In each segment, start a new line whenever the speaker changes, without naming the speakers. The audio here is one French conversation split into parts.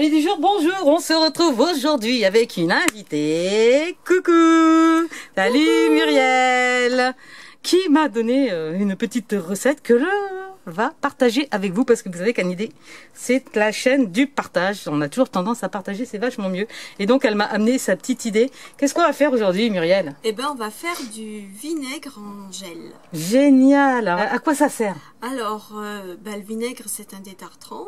Amis du jour, bonjour, on se retrouve aujourd'hui avec une invitée. Coucou. Salut Muriel, qui m'a donné une petite recette que je va partager avec vous parce que vous savez qu'Anne Idée, c'est la chaîne du partage. On a toujours tendance à partager, c'est vachement mieux. Et donc elle m'a amené sa petite idée. Qu'est-ce qu'on va faire aujourd'hui, Muriel?
Eh ben, on va faire du vinaigre en gel.
Génial. À quoi ça sert?
Alors, le vinaigre, c'est un détartrant,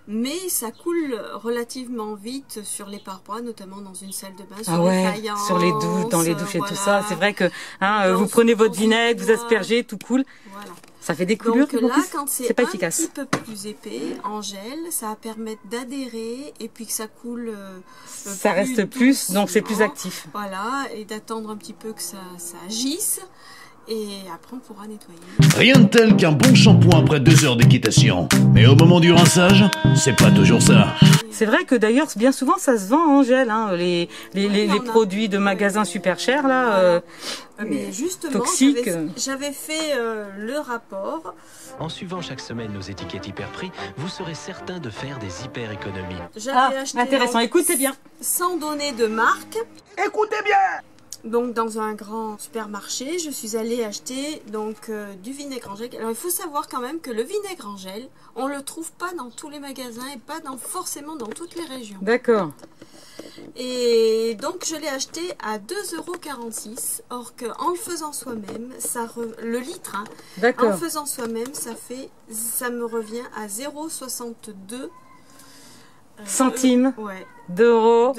mais ça coule relativement vite sur les parois, notamment dans une salle de bain, sur les faïences,
sur les douches, dans les douches et
voilà.
tout ça. C'est vrai que vous prenez votre vinaigre, vous aspergez, tout coule. Voilà. Ça fait des coulures.
Donc là, quand c'est
pas
un
efficace.
petit peu plus épais en gel, ça va permettre d'adhérer et puis que ça coule.
Ça reste plus, donc c'est plus actif.
Voilà, et d'attendre un petit peu que ça agisse. Et après, on pourra nettoyer.
Rien de tel qu'un bon shampoing après 2 heures d'équitation. Mais au moment du rinçage, c'est pas toujours ça.
C'est vrai que d'ailleurs, bien souvent, ça se vend en gel. Hein, les produits de magasins super chers, là,
mais justement,
toxiques.
J'avais fait le rapport.
En suivant chaque semaine nos étiquettes hyper prix, vous serez certain de faire des hyper économies.
J'avais acheté
intéressant, écoutez bien.
Sans donner de marque.
Écoutez bien!
Donc dans un grand supermarché, je suis allée acheter du vinaigre en gel. Alors il faut savoir quand même que le vinaigre en gel, on le trouve pas dans tous les magasins et pas forcément dans toutes les régions.
D'accord.
Et donc je l'ai acheté à 2,46 €. Or qu'en le faisant soi-même, le litre, en le faisant soi-même, ça me revient à 0,62
centimes d'euros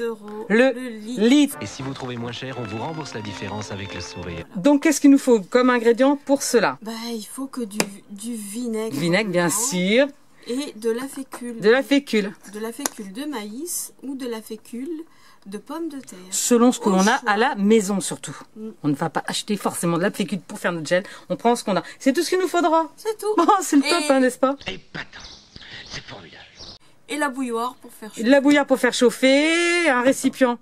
le litre.
Et si vous trouvez moins cher, on vous rembourse la différence avec le sourire.
Donc qu'est-ce qu'il nous faut comme ingrédient pour cela?
Il faut que du vinaigre.
Vinaigre, bien sûr.
Et de la fécule.
De la fécule.
De la fécule de maïs ou de la fécule de pommes de terre.
Selon ce que l'on a à la maison surtout. On ne va pas acheter forcément de la fécule pour faire notre gel. On prend ce qu'on a. C'est tout ce qu'il nous faudra.
C'est tout.
Oh, c'est le top, n'est-ce pas?
C'est formidable.
Et la bouilloire pour faire chauffer.
La bouilloire pour faire chauffer, un récipient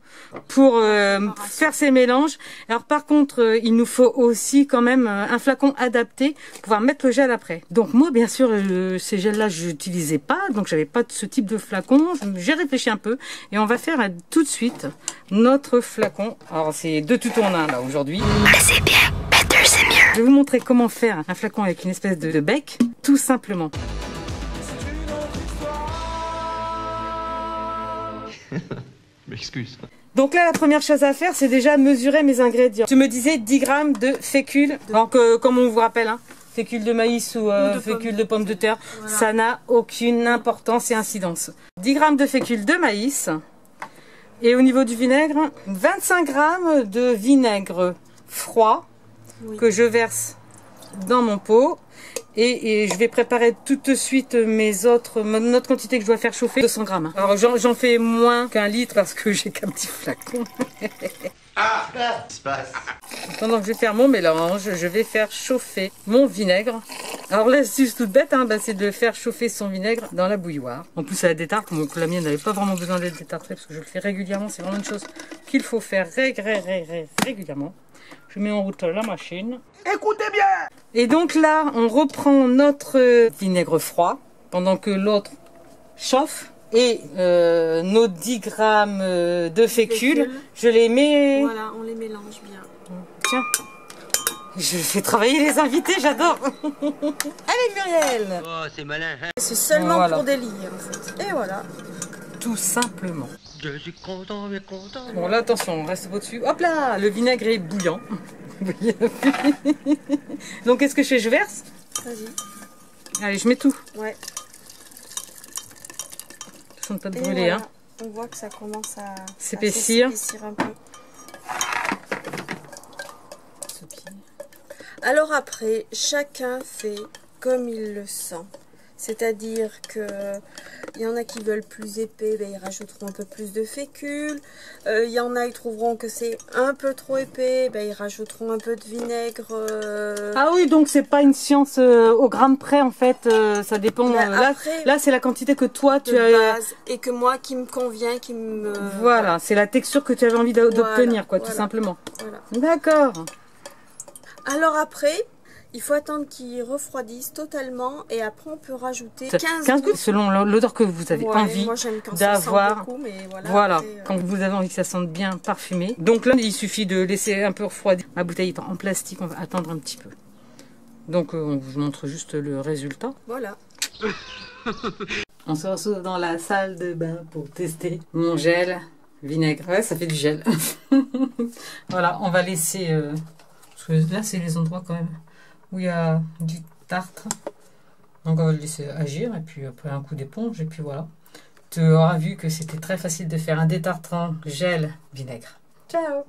pour faire ces mélanges. Alors par contre, il nous faut aussi quand même un flacon adapté pour pouvoir mettre le gel après. Donc moi, bien sûr, ces gels-là, je n'utilisais pas, donc j'avais pas de ce type de flacon. J'ai réfléchi un peu et on va faire tout de suite notre flacon. Alors c'est 2 tutos en 1 là aujourd'hui.
Mais c'est bien, better c'est mieux.
Je vais vous montrer comment faire un flacon avec une espèce de bec, tout simplement.
M'excuse.
Donc là, la première chose à faire, c'est déjà mesurer mes ingrédients. Tu me disais 10 grammes de fécule. Donc, comme on vous rappelle, fécule de maïs ou fécule de pommes de terre, voilà. Ça n'a aucune importance et incidence. 10 grammes de fécule de maïs. Et au niveau du vinaigre, 25 grammes de vinaigre froid que je verse dans mon pot. Et je vais préparer tout de suite notre quantité que je dois faire chauffer, 200 grammes. Alors j'en fais moins qu'1 litre parce que j'ai qu'un petit flacon. Pendant que je vais faire mon mélange, je vais faire chauffer mon vinaigre. Alors l'astuce toute bête, c'est de faire chauffer son vinaigre dans la bouilloire. En plus elle a des tartes, donc la mienne n'avait pas vraiment besoin d'être détartrée parce que je le fais régulièrement. C'est vraiment une chose qu'il faut faire régulièrement. Je mets en route la machine.
Écoutez bien!
Et donc là, on reprend notre vinaigre froid pendant que l'autre chauffe. Et nos 10 grammes de fécule, je les mets...
Voilà, on les mélange bien.
Tiens, je fais travailler les invités, j'adore. Allez Muriel!
Oh, c'est malin, hein?
C'est seulement pour des lits, en fait. Et voilà.
Tout simplement.
Je suis content, mais content.
Bon là, attention, on reste au-dessus. Hop là, le vinaigre est bouillant. Donc qu'est-ce que je fais? Je verse?
Vas-y.
Allez, je mets tout.
Ouais.
Attention de pas te brûler,
voilà. On voit que ça commence à
s'épaissir
un peu. Alors après, chacun fait comme il le sent. C'est-à-dire que il y en a qui veulent plus épais, ils rajouteront un peu plus de fécule. Il y en a, ils trouveront que c'est un peu trop épais, ils rajouteront un peu de vinaigre.
Ah oui, donc c'est pas une science au gramme près en fait, ça dépend. Là c'est la quantité que toi tu as
base, et que moi qui me convient, qui me.
Voilà, c'est la texture que tu avais envie d'obtenir, quoi, tout simplement. Voilà. D'accord.
Alors après, Il faut attendre qu'il refroidisse totalement et après on peut rajouter 15
gouttes selon l'odeur que vous avez envie d'avoir. Voilà, quand vous avez envie que ça sente bien parfumé. Donc là, il suffit de laisser un peu refroidir. Ma bouteille est en plastique, on va attendre un petit peu. Donc on vous montre juste le résultat.
Voilà.
On se retrouve dans la salle de bain pour tester mon gel vinaigre. Ouais, ça fait du gel. Voilà, on va laisser... parce que là, c'est les endroits quand même où il y a du tartre. Donc on va le laisser agir. Et puis après un coup d'éponge. Et puis voilà. Tu auras vu que c'était très facile de faire un détartrant gel vinaigre. Ciao!